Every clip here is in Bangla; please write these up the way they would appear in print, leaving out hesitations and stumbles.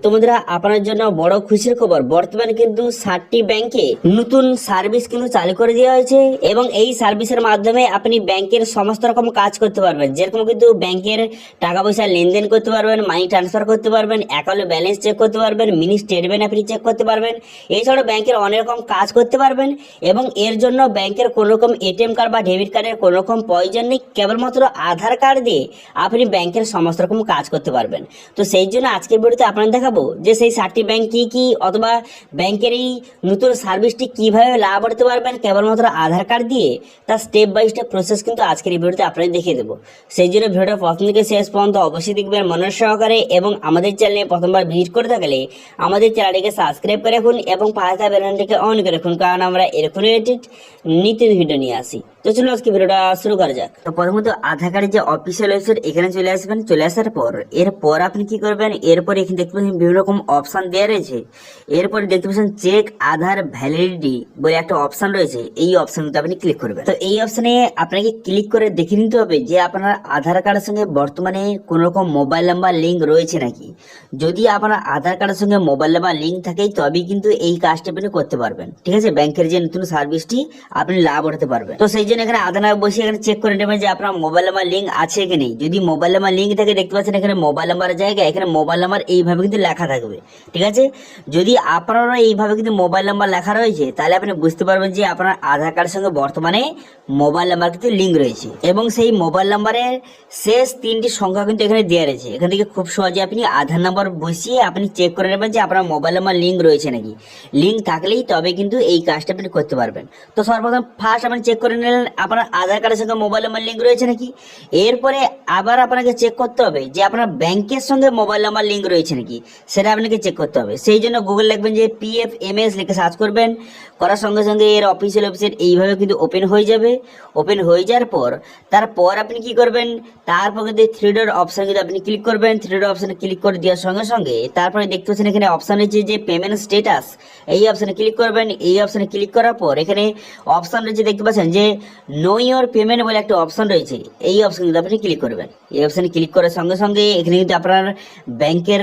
তো বন্ধুরা, আপনার জন্য বড় খুশির খবর, বর্তমানে কিন্তু 60টি ব্যাংকে নতুন সার্ভিস কিন্তু চালু করে দেওয়া হয়েছে এবং এই সার্ভিসের মাধ্যমে আপনি ব্যাংকের সমস্ত রকম কাজ করতে পারবেন। যেরকম কিন্তু ব্যাংকের টাকা পয়সা লেনদেন করতে পারবেন, মানি ট্রান্সফার করতে পারবেন, অ্যাকাউন্টে ব্যালেন্স চেক করতে পারবেন, মিনি স্টেটমেন্ট আপনি চেক করতে পারবেন। এছাড়াও ব্যাংকের অনেক রকম কাজ করতে পারবেন এবং এর জন্য ব্যাংকের কোনো রকম এটিএম কার্ড বা ডেবিট কার্ডের কোনো রকম প্রয়োজন নেই। কেবলমাত্র আধার কার্ড দিয়ে আপনি ব্যাংকের সমস্ত রকম কাজ করতে পারবেন। তো সেই জন্য আজকের ভিডিওতে আপনাদের দেখাবো যে সেই 60টি ব্যাংক কি অথবা ব্যাংকের এই নতুন সার্ভিসটি কিভাবে লাভ করতে পারবেন কেবলমাত্র আধার কার্ড দিয়ে, তার স্টেপ বাই স্টেপ প্রসেস কিন্তু আজকের এই ভিডিওতে আপনাদের দেখিয়ে দেবো। সেই জন্য ভিডিওটা প্রথম থেকে শেষ পর্যন্ত অবশ্যই দেখবেন মনোযোগ সহকারে এবং আমাদের চ্যানেলে প্রথমবার ভিজিট করে থাকলে আমাদের চ্যানেলটিকে সাবস্ক্রাইব করে রাখুন এবং পাশে থাকা বেল আইকনটিকে অন করে রাখুন, কারণ আমরা এরকম রিলেটেড নিত্য ভিডিও নিয়ে আসি। তো চলুন আজকে ভিডিওটা শুরু করা যাক। তো প্রথমত আধার কার্ডের যে অফিসিয়াল ওয়েবসাইট এখানে চলে আসবেন। চলে আসার পর এরপর আপনি কি করবেন, এরপর এখানে দেখতে পাচ্ছেন বিভিন্ন রকম অপশন দেওয়া রয়েছে। এরপর দেখতে পাচ্ছেন চেক আধার ভ্যালিডিটি বলে একটা অপশন রয়েছে, এই অপশনটা আপনি ক্লিক করবেন। তো এই অপশনে আপনাকে ক্লিক করে দেখে নিতে হবে যে আপনার আধার কার্ডের সঙ্গে বর্তমানে কোন রকম মোবাইল নাম্বার লিঙ্ক রয়েছে নাকি। যদি আপনার আধার কার্ডের সঙ্গে মোবাইল নাম্বার লিঙ্ক থাকে তবেই কিন্তু এই কাজটা আপনি করতে পারবেন। ঠিক আছে, ব্যাংকের যে নতুন সার্ভিসটি আপনি লাভ করতে পারবেন। তো সেই জন্য এখানে আধার নাম্বার বসে এখানে চেক করে নেবেন যে আপনার মোবাইল নাম্বার লিঙ্ক আছে কি নেই। যদি মোবাইল নাম্বার লিঙ্ক থাকে দেখতে পাচ্ছেন এখানে মোবাইল নাম্বারের জায়গায় এখানে মোবাইল নাম্বার এইভাবে কিন্তু লেখা থাকবে। ঠিক আছে, যদি আপনারও এইভাবে কিন্তু মোবাইল নাম্বার লেখা রয়েছে তাহলে আপনি বুঝতে পারবেন যে আপনার আধার কার্ডের সঙ্গে বর্তমানে মোবাইল নাম্বার কিন্তু লিঙ্ক রয়েছে এবং সেই মোবাইল নাম্বারের শেষ 3টি সংখ্যা কিন্তু এখানে দেওয়া রয়েছে। এখান থেকে খুব সহজে আপনি আধার নাম্বার বসিয়ে আপনি চেক করে নেবেন যে আপনার মোবাইল নাম্বার লিঙ্ক রয়েছে নাকি। লিঙ্ক থাকলেই তবে কিন্তু এই কাজটা আপনি করতে পারবেন। তো সর্বপ্রথম ফার্স্ট আপনি চেক করে নিলেন আপনার আধার কার্ডের সঙ্গে মোবাইল নাম্বার লিঙ্ক রয়েছে নাকি। এরপরে আবার আপনাকে চেক করতে হবে যে আপনার ব্যাংকের সঙ্গে মোবাইল নাম্বার লিঙ্ক রয়েছে নাকি, সেটা আপনাকে চেক করতে হবে। সেই জন্য গুগল লিখবেন যে PFMS লিখে সার্চ করবেন, করার সঙ্গে সঙ্গে এর অফিসিয়াল ওয়েবসাইট এইভাবে কিন্তু ওপেন হয়ে যাবে। ওপেন হয়ে যাওয়ার পর তারপর আপনি কি করবেন, তারপর কিন্তু 3 ডট অপশন কিন্তু আপনি ক্লিক করবেন। 3 ডট অপশনে ক্লিক করে দেওয়ার সঙ্গে সঙ্গে তারপরে দেখতে পাচ্ছেন এখানে অপশন রয়েছে যে পেমেন্ট স্ট্যাটাস, এই অপশনে ক্লিক করবেন। এই অপশনে ক্লিক করার পর এখানে অপশন রয়েছে দেখতে পাচ্ছেন যে নো ইওর পেমেন্ট বলে একটা অপশন রয়েছে, এই অপশন কিন্তু আপনি ক্লিক করবেন। এই অপশনে ক্লিক করার সঙ্গে সঙ্গে এখানে কিন্তু আপনার ব্যাংকের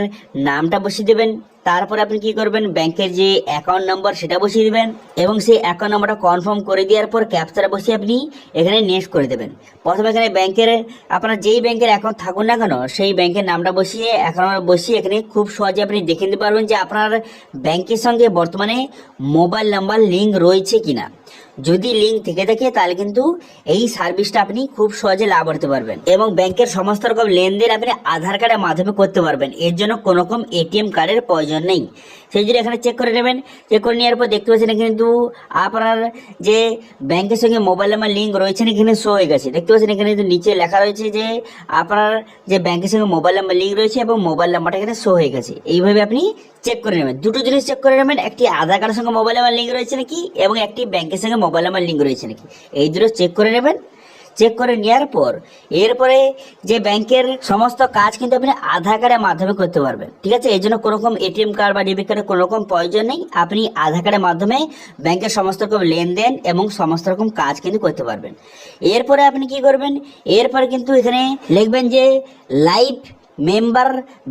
নামটা বসিয়ে দেবেন। তারপরে আপনি কি করবেন, ব্যাংকের যে অ্যাকাউন্ট নাম্বার সেটা বসিয়ে দিবেন এবং সেই অ্যাকাউন্ট নাম্বারটা কনফার্ম করে দেওয়ার পর ক্যাপচাটা বসিয়ে আপনি এখানে নেক্সট করে দেবেন। প্রথমে এখানে ব্যাংকের আপনার যেই ব্যাংকের অ্যাকাউন্ট থাকুন না কেন সেই ব্যাংকের নামটা বসিয়ে অ্যাকাউন্ট নাম্বার বসিয়ে এখানে খুব সহজে আপনি দেখে নিতে পারবেন যে আপনার ব্যাংকের সঙ্গে বর্তমানে মোবাইল নাম্বার লিঙ্ক রয়েছে কিনা। যদি লিঙ্ক থেকে থাকে তাহলে কিন্তু এই সার্ভিসটা আপনি খুব সহজে লাভ করতে পারবেন এবং ব্যাংকের সমস্ত রকম লেনদেন আপনি আধার কার্ডের মাধ্যমে করতে পারবেন। এর জন্য কোনো রকম এটিএম কার্ডের প্রয়োজন নেই। সেই জন্য এখানে চেক করে নেবেন। চেক করে নেওয়ার পর দেখতে পাচ্ছেন কিন্তু আপনার যে ব্যাংকের সঙ্গে মোবাইল নাম্বার লিঙ্ক রয়েছে এখানে শো হয়ে গেছে। দেখতে পাচ্ছেন এখানে কিন্তু নিচে লেখা রয়েছে যে আপনার যে ব্যাংকের সঙ্গে মোবাইল নাম্বার লিঙ্ক রয়েছে এবং মোবাইল নাম্বারটা এখানে শো হয়ে গেছে। এইভাবে আপনি চেক করে নেবেন। দুটো জিনিস চেক করে নেবেন, একটি আধার কার্ডের সঙ্গে মোবাইল নাম্বার লিঙ্ক রয়েছে নাকি এবং একটি ব্যাংকের সঙ্গে মোবাইল নাম্বার লিঙ্ক রয়েছে নাকি, এই দুটো চেক করে নেবেন। চেক করে নেওয়ার পর এরপরে যে ব্যাংকের সমস্ত কাজ কিন্তু আপনি আধার কার্ডের মাধ্যমে করতে পারবেন। ঠিক আছে, এই জন্য কোনো রকম এটিএম কার্ড বা ডেবিট কার্ডের কোনো রকম প্রয়োজন নেই। আপনি আধার কার্ডের মাধ্যমে ব্যাংকের সমস্ত রকম লেনদেন এবং সমস্ত রকম কাজ কিন্তু করতে পারবেন। এরপরে আপনি কি করবেন, এরপরে কিন্তু এখানে লিখবেন যে লাইভ মেম্বার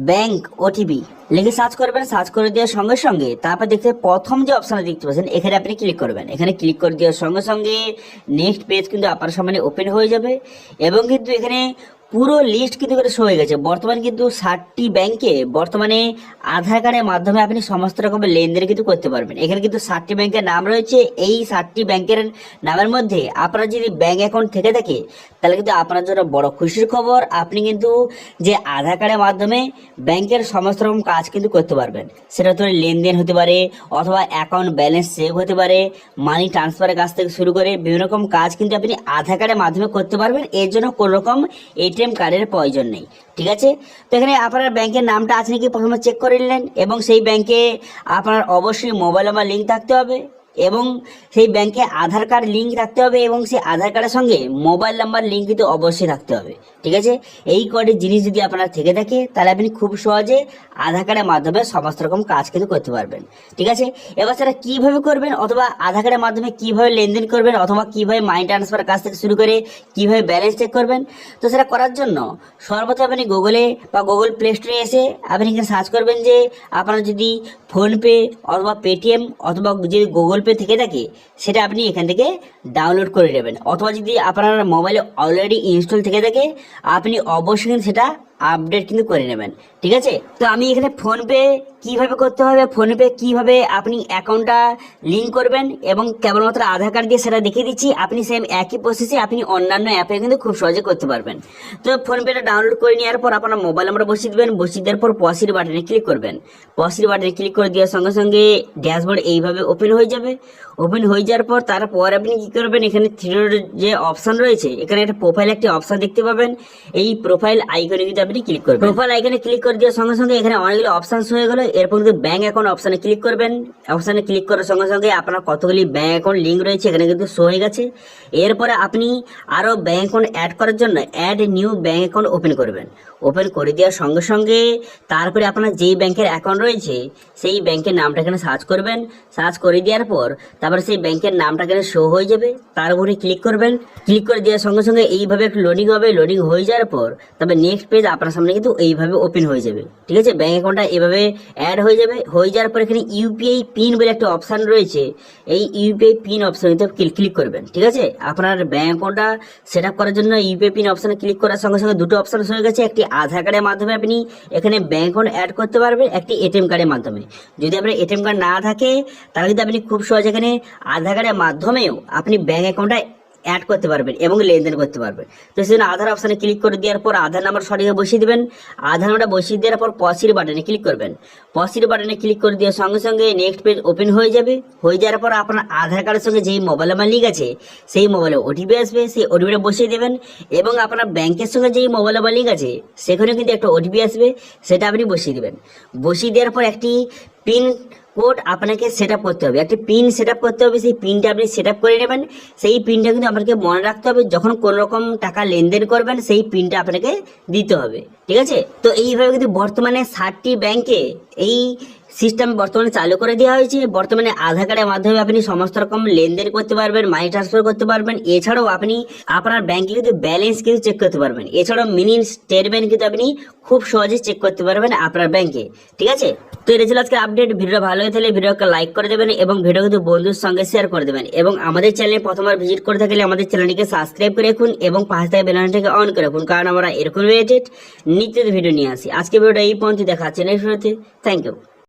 ব্যাংক ওটিপি লিখে সার্চ করবেন। সার্চ করে দেওয়ার সঙ্গে সঙ্গে তারপর দেখতে প্রথম যে অপশনটা দেখতে পাচ্ছেন এখানে আপনি ক্লিক করবেন। এখানে ক্লিক করে দেওয়ার সঙ্গে সঙ্গে নেক্সট পেজ কিন্তু আপনার সামনে ওপেন হয়ে যাবে এবং কিন্তু এখানে পুরো লিস্ট কিন্তু শো হয়ে গেছে। বর্তমানে কিন্তু 60টি ব্যাংকে বর্তমানে আধার কার্ডের মাধ্যমে আপনি সমস্ত রকমের লেনদেন কিন্তু করতে পারবেন। এখানে কিন্তু 60টি ব্যাংকের নাম রয়েছে। এই 60টি ব্যাংকের নামের মধ্যে আপনার যদি ব্যাংক অ্যাকাউন্ট থেকে থাকে তাহলে কিন্তু আপনার জন্য বড় খুশির খবর, আপনি কিন্তু যে আধার কার্ডের মাধ্যমে ব্যাংকের সমস্ত রকম কাজ কিন্তু করতে পারবেন। সেটা তো লেনদেন হতে পারে অথবা অ্যাকাউন্ট ব্যালেন্স চেক হতে পারে, মানি ট্রান্সফারের কাছ থেকে শুরু করে বিভিন্ন রকম কাজ কিন্তু আপনি আধার কার্ডের মাধ্যমে করতে পারবেন। এর জন্য কোনো রকম এটিএম কার্ডের প্রয়োজন নেই। ঠিক আছে, তো এখানে আপনার ব্যাংকের নামটা আছে নাকি প্রথমে চেক করে নিলেন এবং সেই ব্যাংকে আপনার অবশ্যই মোবাইল নাম্বার লিঙ্ক থাকতে হবে। এবং সেই ব্যাংকে আধার কার্ড লিঙ্ক রাখতে হবে এবং সেই আধার কার্ডের সঙ্গে মোবাইল নাম্বার লিঙ্ক কিন্তু অবশ্যই রাখতে হবে। ঠিক আছে, এই কটি জিনিস যদি আপনার থেকে থাকে তাহলে আপনি খুব সহজে আধার কার্ডের মাধ্যমে সমস্ত রকম কাজ কিন্তু করতে পারবেন। ঠিক আছে, এবার সেটা কীভাবে করবেন অথবা আধার কার্ডের মাধ্যমে কীভাবে লেনদেন করবেন অথবা কীভাবে মানি ট্রান্সফার কাজ থেকে শুরু করে কীভাবে ব্যালেন্স চেক করবেন, তো সেটা করার জন্য সর্বপ্রথম আপনি গুগলে বা গুগল প্লে স্টোরে এসে আপনি এখানে সার্চ করবেন যে আপনার যদি ফোনপে অথবা পেটিএম অথবা যদি গুগল পে থেকে থাকে সেটা আপনি এখান থেকে ডাউনলোড করে নেবেন, অথবা যদি আপনার মোবাইলে অলরেডি ইনস্টল থেকে থাকে আপনি অবশ্যই কিন্তু সেটা আপডেট কিন্তু করে নেবেন। ঠিক আছে, তো আমি এখানে ফোনপে কিভাবে করতে হবে, ফোনপে কিভাবে আপনি অ্যাকাউন্টটা লিঙ্ক করবেন এবং কেবলমাত্র আধার কার্ড দিয়ে সেটা দেখিয়ে দিচ্ছি। আপনি সেম একই প্রসেসে আপনি অন্যান্য অ্যাপে কিন্তু খুব সহজে করতে পারবেন। তো ফোনপেটা ডাউনলোড করে নেওয়ার পর আপনার মোবাইল নাম্বার বসিয়ে দেবেন, বসিয়ে দেওয়ার পর পসির বাটনে ক্লিক করবেন। পসির বাটনে ক্লিক করে দেওয়ার সঙ্গে সঙ্গে ড্যাশবোর্ড এইভাবে ওপেন হয়ে যাবে। ওপেন হয়ে যাওয়ার পর তারপর আপনি কী করবেন, এখানে থ্রির যে অপশান রয়েছে এখানে একটা প্রোফাইল একটি অপশান দেখতে পাবেন। এই প্রোফাইল আইকনে কিন্তু আপনি ক্লিক করবেন। প্রোফাইল আইকনে ক্লিক করে দেওয়ার সঙ্গে সঙ্গে এখানে অনেকগুলো অপশান হয়ে গেল। এরপর কিন্তু ব্যাঙ্ক অ্যাকাউন্ট অপশানে ক্লিক করবেন। অপশানে ক্লিক করার সঙ্গে সঙ্গে আপনার কতগুলি ব্যাঙ্ক অ্যাকাউন্ট লিঙ্ক রয়েছে এখানে কিন্তু শো হয়ে গেছে। এরপরে আপনি আরও ব্যাঙ্ক অ্যাকাউন্ট অ্যাড করার জন্য add new bank account open করবেন। ওপেন করে দেওয়ার সঙ্গে সঙ্গে তারপরে আপনার যেই ব্যাংকের অ্যাকাউন্ট রয়েছে সেই ব্যাংকের নামটা এখানে সার্চ করবেন। সার্চ করে দেওয়ার পর তারপরে সেই ব্যাংকের নামটা এখানে শো হয়ে যাবে, তার উপরে ক্লিক করবেন। ক্লিক করে দেওয়ার সঙ্গে সঙ্গে এইভাবে একটু লোডিং হবে। লোডিং হয়ে যাওয়ার পর তারপর নেক্সট পেজ আপনার সামনে কিন্তু এইভাবে ওপেন হয়ে যাবে। ঠিক আছে, ব্যাঙ্ক অ্যাকাউন্টটা এভাবে অ্যাড হয়ে যাবে। হয়ে যাওয়ার পর এখানে ইউপিআই পিন বলে একটা অপশান রয়েছে, এই ইউপিআই পিন অপশানতে ক্লিক করবেন। ঠিক আছে, আপনার ব্যাঙ্ক অ্যাকাউন্টটা সেট আপ করার জন্য ইউপিআই পিন অপশানে ক্লিক করার সঙ্গে সঙ্গে দুটো অপশান হয়ে গেছে। একটি আধার কার্ডের মাধ্যমে আপনি এখানে ব্যাঙ্ক অ্যাকাউন্ট অ্যাড করতে পারবেন, একটি এটিএম কার্ডের মাধ্যমে। যদি আপনার এটিএম কার্ড না থাকে তাহলে কিন্তু আপনি খুব সহজে এখানে আধার কার্ডের মাধ্যমেও আপনি ব্যাঙ্ক অ্যাকাউন্টটা অ্যাড করতে পারবেন এবং লেনদেন করতে পারবেন। তো সেজন্য আধার অপশানে ক্লিক করে দেওয়ার পর আধার নাম্বার সঠিকভাবে বসিয়ে দেবেন। আধার নাম্বারটা বসিয়ে দেওয়ার পর পসির বাটনে ক্লিক করবেন। পসির বাটনে ক্লিক করে দেওয়ার সঙ্গে সঙ্গে নেক্সট পেজ ওপেন হয়ে যাবে। হয়ে যাওয়ার পর আপনার আধার কার্ডের সঙ্গে যেই মোবাইল নাম্বার লিঙ্ক আছে সেই মোবাইলে ওটিপি আসবে, সেই ওটিপিটা বসিয়ে দেবেন এবং আপনার ব্যাংকের সঙ্গে যেই মোবাইল নাম্বার লিঙ্ক আছে সেখানেও কিন্তু একটা ওটিপি আসবে, সেটা আপনি বসিয়ে দেবেন। বসিয়ে দেওয়ার পর একটি পিন কোড আপনাকে সেট আপ করতে হবে, একটি পিন সেট আপ করতে হবে। সেই পিনটা আপনি সেট আপ করে নেবেন। সেই পিনটা কিন্তু আপনাকে মনে রাখতে হবে, যখন কোনো রকম টাকা লেনদেন করবেন সেই পিনটা আপনাকে দিতে হবে। ঠিক আছে, তো এইভাবে কিন্তু বর্তমানে 60টি ব্যাংকে এই সিস্টেম বর্তমানে চালু করে দেওয়া হয়েছে। বর্তমানে আধার কার্ডের মাধ্যমে আপনি সমস্ত রকম লেনদেন করতে পারবেন, মানি ট্রান্সফার করতে পারবেন। এছাড়াও আপনি আপনার ব্যাংকে কিন্তু ব্যালেন্স কিন্তু চেক করতে পারবেন। এছাড়াও মিনি স্টেটমেন্ট কিন্তু আপনি খুব সহজে চেক করতে পারবেন আপনার ব্যাংকে। ঠিক আছে, তো এটা ছিল আজকের আপডেট। ভিডিও ভালো হয়ে থাকলে ভিডিওকে লাইক করে দেবেন এবং ভিডিও কিন্তু বন্ধুর সঙ্গে শেয়ার করে দেবেন এবং আমাদের চ্যানেলে প্রথমবার ভিজিট করে থাকলে আমাদের চ্যানেলটিকে সাবস্ক্রাইব করে রাখুন এবং পাশে থাকা বেল আইকনটাকে অন করে রাখুন, কারণ আমরা এরকম রিলেটেড নিত্য ভিডিও নিয়ে আসি। আজকে ভিডিওটা এই পর্যন্ত, দেখা হচ্ছে নেক্সট ভিডিওতে। Thank you.